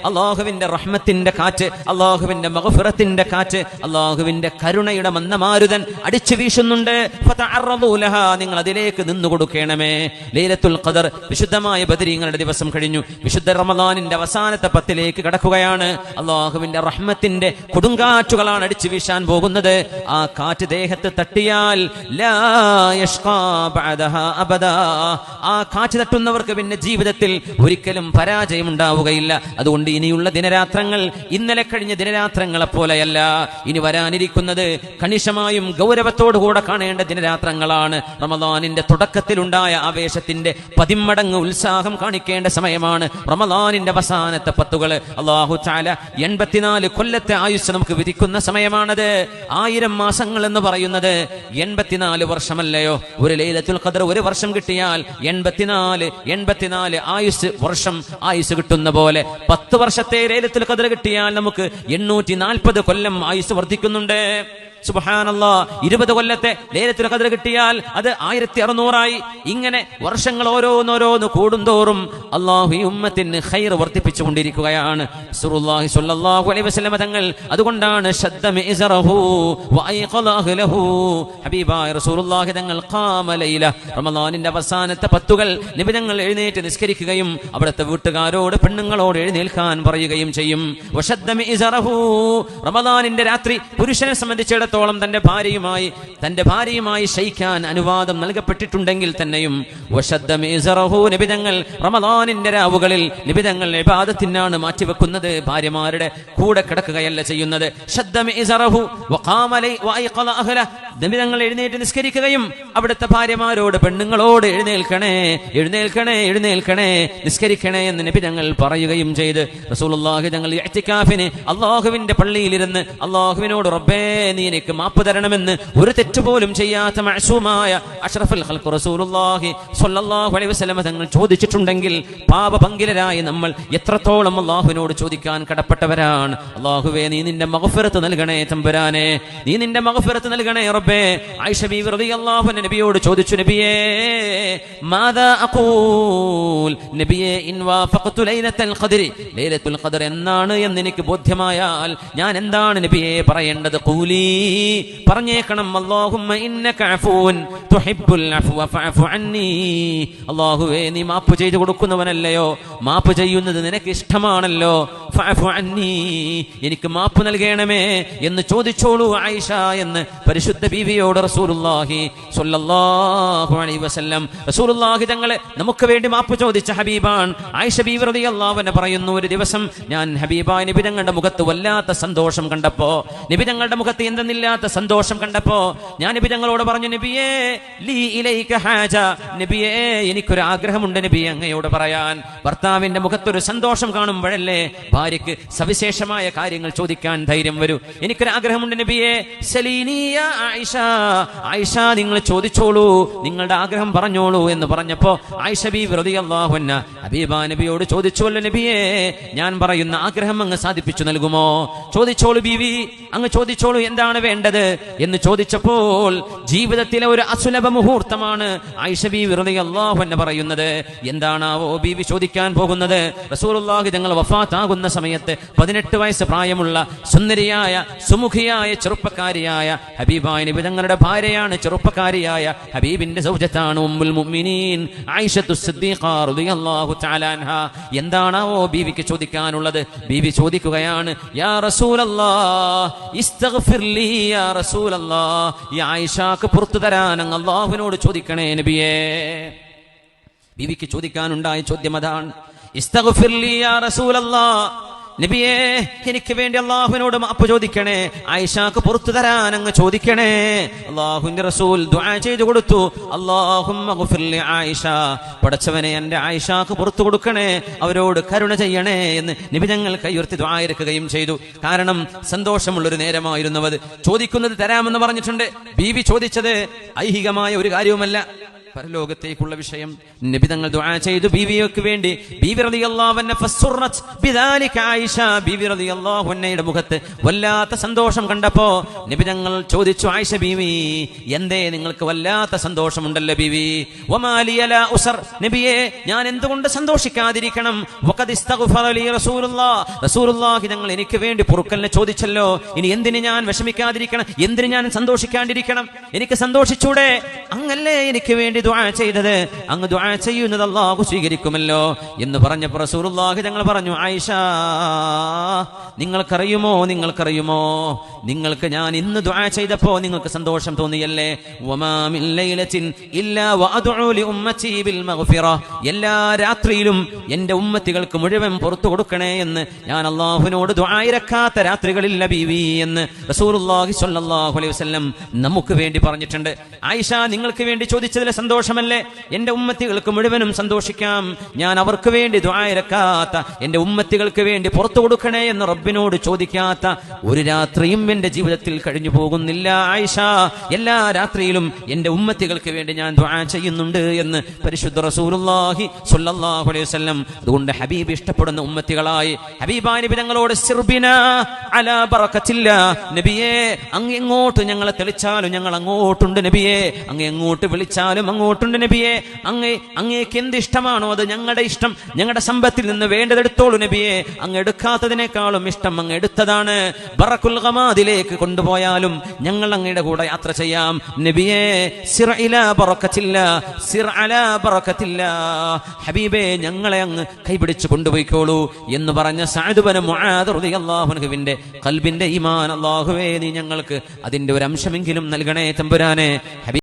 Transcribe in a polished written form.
അല്ലാഹുവിന്റെ റഹ്മത്തിന്റെ കാറ്റ്, അല്ലാഹുവിന്റെ മഗ്ഫിറത്തിന്റെ കാറ്റ്, അല്ലാഹുവിന്റെ കരുണയുടെ മന്ദമാരുതൻ അടിച്ചു വീശുന്നുണ്ട്. ഫതഅറദൂ ലഹാ, നിങ്ങൾ അതിലേക്ക് നിന്നു കൊടുക്കണമേ. ലൈലത്തുൽ ഖദർ, വിശുദ്ധമായ ബദരീങ്ങളുടെ ദിവസം കഴിഞ്ഞു. വിശുദ്ധ റമദാനിന്റെ അവസാനത്തെ 10ലേക്ക് കടക്കുകയാണ്. അല്ലാഹുവിന്റെ റഹ്മത്തിന്റെ കൊടുങ്കാറ്റുകളാണ് അടിച്ചു വീശാൻ പോകുന്നത്. ആ കാറ്റ് ദേഹത്ത് തട്ടിയാൽ ലാ യഷ്ഖാ ബഅദഹാ അബദാ, ആ കാറ്റ് തട്ടുന്നവർക്ക് പിന്നെ ജീവിതത്തിൽ ഒരിക്കലും പരാജയം ഉണ്ടാവുകയില്ല. അതുകൊണ്ട് ഇനിയുള്ള ദിനരാത്രങ്ങൾ ഇന്നലെ കഴിഞ്ഞ ദിനരാത്രങ്ങളെ പോലെയല്ല. ഇനി വരാനിരിക്കുന്നത് കണിശമായും ഗൗരവത്തോടുകൂടെ കാണേണ്ട ദിനരാത്രങ്ങളാണ്. റമദാനിന്റെ തുടക്കത്തിലുണ്ടായ ആവേശത്തിന്റെ 10 മടങ്ങ് ഉത്സാഹം കാണിക്കേണ്ട സമയമാണ് റമദാനിന്റെ അവസാനത്തെ 10 അല്ലാഹു തആല 84 കൊല്ലത്തെ ആയുസ് നമുക്ക് വിധിക്കുന്ന സമയമാണത്. 1000 മാസങ്ങൾ എന്ന് പറയുന്നത് 84 വർഷമല്ലയോ? ഒരു ലൈലത്തുൽ ഖദർ ഒരു വർഷം കിട്ടിയാൽ 84 ആയുസ് കിട്ടുന്ന പോലെ 10 വർഷത്തെ ലൈലത്തുൽ ഖദർ കിട്ടിയാൽ നമുക്ക് 840 കൊല്ലം ആയുസ് വർദ്ധിക്കുന്നുണ്ട്. സുബ്ഹാനല്ലാഹ്. 20 കൊല്ലത്തെ ലൈലത്തുൽ ഖദർ കിട്ടിയാൽ അത് 1600 ഇങ്ങനെ വർഷങ്ങൾ ഓരോന്നോരോന്ന് കൂടുന്തോറും അല്ലാഹു ഈ ഉമ്മത്തിന് ഖൈർ വർദ്ധിപ്പിച്ചുകൊണ്ടിരിക്കുകയാണ്. റസൂലുള്ളാഹി സ്വല്ലല്ലാഹു അലൈഹി വസല്ലം തങ്ങൾ അതുകൊണ്ടാണ് ശദ്ദ മിസ്റഹു വഅയ്ഖല അഹ്ലഹു, ഹബീബായ റസൂലുള്ളാഹി തങ്ങൾ ഖാമ ലൈല, റമദാനിന്റെ അവസാനത്തെ 10 നബി തങ്ങൾ എഴുന്നേറ്റ് നിസ്കരിക്കുകയും അവിടുത്തെ വീട്ടുകാരോട് പെണ്ണുങ്ങളോട് എഴുന്നേൽക്കാൻ പറയുകയും ചെയ്യും. വശദ്ദ മിസ്റഹു, റമദാനിന്റെ രാത്രി പുരുഷനെ സംബന്ധിച്ചിടത്തോളം തന്റെ ഭാര്യയുമായി ശയിക്കാൻ അനുവാദം നൽകപ്പെട്ടിട്ടുണ്ടെങ്കിൽ തന്നെയും നിബിതങ്ങൾ റമദാനിന്റെ രാവുകളിൽ നിബിതങ്ങൾ ഇബാദത്തിനാണ് മാറ്റിവെക്കുന്നത്. ഭാര്യമാരുടെ കൂടെ കിടക്കുകയല്ല ചെയ്യുന്നത്. നിബിതങ്ങൾ എഴുന്നേറ്റ് നിസ്കരിക്കുകയും അവിടുത്തെ ഭാര്യമാരോട് പെണ്ണുങ്ങളോട് എഴുന്നേൽക്കണേ നിസ്കരിക്കണേ എന്ന് നിബിതങ്ങൾ പറയുകയും ചെയ്ത് റസൂലുള്ളാഹി തങ്ങൾ ഇഅ്തികാഫിന് അല്ലാഹുവിന്റെ പള്ളിയിലിരുന്ന് അല്ലാഹുവിനോട് റബ്ബേ നീ എനിക്ക് മാപ്പ് തരണമെന്ന് ഒരു തെറ്റുപോലും ചെയ്യാത്ത മഅസൂമായ അഷ്റഫുൽ ഖൽഖ് റസൂലുള്ളാഹി സ്വല്ലല്ലാഹു അലൈഹി വസല്ലം തങ്ങൾ ചോദിച്ചിട്ടുണ്ടെങ്കിൽ പാപപങ്കിലരായി നമ്മൾ എത്രത്തോളം അല്ലാഹുവിനോട് ചോദിക്കാൻ കടപ്പെട്ടവരാണ്. അല്ലാഹുവേ നീ നിന്റെ മഗ്ഫിറത്ത് നൽകണേ തമ്പുരാനെ, നീ നിന്റെ മഗ്ഫിറത്ത് നൽകണേ റബ്ബേ. ആയിഷ ബീവി റളിയല്ലാഹു അൻഹ നബിയോട് ചോദിച്ചു, നബിയേ മാദാ അഖൂൽ, നബിയേ ഇൻ വാഫഖതു ലൈലത്തുൽ ഖദ്രി, ലൈലത്തുൽ ഖദ്ർ എന്നാണ് എന്ന് എനിക്ക് ബോധ്യമായാൽ ഞാൻ എന്താണ് നബിയേ പറയേണ്ടത്? ഖൂലി, പറഞ്ഞേക്കണം അല്ലാഹുമ്മ ഇന്നക അഫൂൻ തുഹിബ്ബുൽ അഫ്വ ഫഅഫു അന്നി, അല്ലാഹുവേ നീ മാപ്പ് ചെയ്തു കൊടുക്കുന്നവനല്ലയോ, മാപ്പ് ചെയ്യുന്നത് നിനക്ക് ഇഷ്ടമാണല്ലോ. ഫഅഫു അന്നി, എനിക്ക് മാപ്പ് നൽകണമേ എന്ന് ചോദിച്ചോളൂ ആയിഷ എന്ന് പരിശുദ്ധ ബീവിയോട് റസൂലുള്ളാഹി സ്വല്ലല്ലാഹു അലൈഹി വസല്ലം റസൂലുള്ളാഹി തങ്ങളെ നമുക്ക് വേണ്ടി മാപ്പ് ചോദിച്ച ഹബീബാൻ ആയിഷ ബീവി റളിയല്ലാഹു അൻഹ പറയുന്നു, ഒരു ദിവസം ഞാൻ ഹബീബായ നബി തങ്ങളുടെ മുഖത്ത് വല്ലാത്ത സന്തോഷം കണ്ടപ്പോ, നബി തങ്ങളുടെ മുഖത്ത് എന്തെന്നില്ലാത്ത സന്തോഷം കണ്ടപ്പോ ഞാൻ നബി തങ്ങളോട് പറഞ്ഞു, നബിയേ ലീ ഇലൈക ഹാജ, നബിയേ എനിക്കൊരു ആഗ്രഹമുണ്ട് നബിയെ അങ്ങയോട് പറയാൻ. ഭർത്താവിന്റെ മുഖത്തൊരു സന്തോഷം കാണുമ്പോഴല്ലേ ഭാര്യയ്ക്ക് സവിശേഷമായ കാര്യങ്ങൾ ചോദിക്കാൻ ധൈര്യം വരൂ. എനിക്കൊരു ആഗ്രഹമുണ്ട് നബിയേ, സലീനി യാ ആയിഷ, ആയിഷ നിങ്ങൾ ചോദിച്ചോളൂ, നിങ്ങളുടെ ആഗ്രഹം പറഞ്ഞോളൂ എന്ന് പറഞ്ഞപ്പോ ആയിഷ ബീവി റളിയല്ലാഹു അൻഹ ഹബീബാ നബിയോട് ചോദിച്ചോളൂ, നബിയേ ഞാൻ പറയുന്ന ആഗ്രഹം അങ്ങ് സാധിപ്പിച്ചു നൽകുമോ? ചോദിച്ചോളൂ ബീവി, അങ്ങ് ചോദിച്ചോളൂ എന്താണ് വേണ്ടത് എന്ന് ചോദിച്ചപ്പോൾ ജീവിതത്തിലെ ഒരു അസുലഭ മുഹൂർത്തമാണ് ആയിഷ ബീവി റളിയല്ലാഹു അൻഹ പറയുന്നത്. എന്താണാവോ ബീവി ചോദിക്കാൻ പോകുന്നത്? റസൂലുള്ളാഹി തങ്ങൾ വഫാത്താകുന്ന സമയത്ത് 18 വയസ്സ് പ്രായമുള്ള സുന്ദരിയായ സുമുഖിയായ ചെറുപ്പക്കാരിയായ ഹബീബായ നബി തങ്ങളുടെ ഭാര്യയാണ്, ചെറുപ്പക്കാരിയായ ഹബീബിന്റെ സൗജത്താണ് ഉമ്മുൽ മുഅ്മിനീൻ ആയിഷത്തു സിദ്ദീഖ റളിയല്ലാഹു തആല അൻഹ. എന്താണാവോ ബീവിക്ക് ചോദിക്കാനുള്ളത്? ബീവി ചോദിക്കുകയാണ്, യാ റസൂലല്ലാഹ് ഇസ്തഗ്ഫിർ ലീ യാ റസൂലല്ലാഹ്, ഈ ആയിഷക്ക് പുറത്തു തരാൻ അങ്ങ് അല്ലാഹുവിനോട് ചോദിക്കണേ നബിയേ. ബീവിക്ക് ചോദിക്കാനുണ്ടായ ചോദ്യം അതാണ്, ഇസ്തഗ്ഫിർ ലീ യാ റസൂലല്ലാഹ്, നബിയേ എനിക്ക് വേണ്ടി അല്ലാഹുവിനോട് മാപ്പ് ചോദിക്കണേ, ആയിഷക്ക് പുറത്തു തരാൻ അങ്ങ് ചോദിക്കണേ. അല്ലാഹുവിന്റെ റസൂൽ ദുആ ചെയ്തു കൊടുത്തു, അല്ലാഹുമ്മ ഗഫിർ ലി ആയിഷ, പടച്ചവനെ എൻ്റെ ആയിഷക്ക് പുറത്തു കൊടുക്കണേ, അവരോട് കരുണ ചെയ്യണേ എന്ന് നബി തങ്ങൾ കൈയുയർത്തി ദുആ ഇറക്കുകയും ചെയ്തു. കാരണം സന്തോഷമുള്ളൊരു നേരമായിരുന്നു അത്. ചോദിക്കുന്നത് തരാമെന്ന് പറഞ്ഞിട്ടുണ്ട്. ബീവി ചോദിച്ചത് ഐഹികമായ ഒരു കാര്യവുമല്ല, പരലോകത്തേക്കുള്ള വിഷയം. നബി തങ്ങൾ ദുആ ചെയ്തു ബീവിക്ക് വേണ്ടി. ബീവി റളിയല്ലാഹു അൻഹ ഫസ്സുറത് ബിദാലിക ആയിഷ, ബീവി റളിയല്ലാഹു അൻഹയുടെ മുഖത്ത് വല്ലാത്ത സന്തോഷം കണ്ടപ്പോ നബി തങ്ങൾ ചോദിച്ചു, ആയിഷ ബീവി, എന്തേ നിങ്ങൾക്ക് വല്ലാത്ത സന്തോഷമുണ്ടല്ലോ ബീവി? വമാലിയ ലാ ഉസർ, നബിയേ ഞാൻ എന്തുകൊണ്ട് സന്തോഷിക്കാതിരിക്കണം? വഖദ് ഇസ്തഗ്ഫറ ലി റസൂലുള്ളാഹി തങ്ങൾ എനിക്ക് വേണ്ടി പൊറുക്കലിനെ ചോദിച്ചല്ലോ, ഇനി എന്തിന് ഞാൻ വിഷമിക്കാതിരിക്കണം? എന്തിന് ഞാൻ സന്തോഷിക്കാണ്ടിരിക്കണം? എനിക്ക് സന്തോഷിച്ചൂടെ? അങ്ങല്ലേ എനിക്ക് വേണ്ടി ദുആ ചെയ്തത്, അങ്ങ് ദുആ ചെയ്യുന്നത് അല്ലാഹു സ്വീകരിക്കുമല്ലോ എന്ന് പറഞ്ഞപ്പോൾ റസൂലുള്ളാഹി തങ്ങൾ പറഞ്ഞു, ആയിഷ നിങ്ങൾക്കറിയുമോ നിങ്ങൾക്ക് ഞാൻ ഇന്ന് ദുആ ചെയ്തപ്പോ നിങ്ങൾക്ക് സന്തോഷം തോന്നിയല്ലേ? വമാ മിൻ ലൈലത്തിൻ ഇല്ലാ വഅദഉ ലി ഉമ്മത്തി ബിൽ മഗ്ഫിറ, എല്ലാ രാത്രിയിലും എന്റെ ഉമ്മത്തികൾക്ക് മുഴുവൻ പുറത്തു കൊടുക്കണേ എന്ന് ഞാൻ അല്ലാഹുവിനോട് ദുആ ഇറക്കാത്ത രാത്രികളില്ല ബീവി എന്ന് റസൂലുള്ളാഹി സ്വല്ലല്ലാഹു അലൈഹി വസല്ലം നമുക്ക് വേണ്ടി പറഞ്ഞിട്ടുണ്ട്. ആയിഷ നിങ്ങൾക്ക് വേണ്ടി ചോദിച്ചതിലെ സന്തോഷമല്ലേ? എന്റെ ഉമ്മത്തികൾക്ക് മുഴുവനും സന്തോഷിക്കാം. ഞാൻ അവർക്ക് വേണ്ടി ദുആ ഇറക്കാത്ത, എന്റെ ഉമ്മത്തികൾക്ക് വേണ്ടി പുറത്തു കൊടുക്കണേ എന്ന് റബ്ബിനോട് ചോദിക്കാത്ത ഒരു രാത്രിയും എന്റെ ജീവിതത്തിൽ കഴിഞ്ഞു പോകുന്നില്ല ആയിഷ. എല്ലാ രാത്രിയിലും എന്റെ ഉമ്മത്തികൾക്ക് വേണ്ടി ഞാൻ ദുആ ചെയ്യുന്നുണ്ട് എന്ന് പരിശുദ്ധ റസൂലുള്ളാഹി സ്വല്ലല്ലാഹു അലൈഹി വസല്ലം. അതുകൊണ്ട് ഹബീബ് ഇഷ്ടപ്പെടുന്ന ഉമ്മത്തികളായി ഹബീബായ നബി തങ്ങളോട് സിർബിന അലാ ബറകത്തില്ലാ, നബിയേ അങ്ങ് എങ്ങോട്ട് ഞങ്ങളെ തെളിച്ചാലും ഞങ്ങൾ അങ്ങോട്ടുണ്ട് നബിയേ, അങ്ങ് എങ്ങോട്ട് വിളിച്ചാലും അങ്ങോട്ടുണ്ട് നബിയേ, അങ്ങേക്ക് എന്ത് ഇഷ്ടമാണോ അത് ഞങ്ങളുടെ ഇഷ്ടം, ഞങ്ങളുടെ സമ്പത്തിൽ നിന്ന് വേണ്ടതെടുത്തോളൂ നബിയേ, അങ്ങ് എടുക്കാത്തതിനേക്കാളും ഇഷ്ടം അങ്ങ് എടുത്തതാണ്. ബറകുൽ ഗമാദിലേക്ക് കൊണ്ടുപോയാലും ഞങ്ങൾ അങ്ങയുടെ കൂടെ യാത്ര ചെയ്യാം നബിയേ. സിർ ഇലാ ബറകത്തില്ലാ, സിർ അലാ ബറകത്തില്ലാ, ഹബീബേ ഞങ്ങളെ അങ്ങ് കൈപിടിച്ച് കൊണ്ടുപോയിക്കോളൂ എന്ന് പറഞ്ഞ സഅദ് ഇബ്നു മുആദ് റളിയല്ലാഹു അൻഹുവിന്റെ ഖൽബിന്റെ ഈമാൻ അല്ലാഹുവേ നീ ഞങ്ങൾക്ക് അതിന്റെ ഒരു അംശമെങ്കിലും നൽകണേ തമ്പുരാനെ.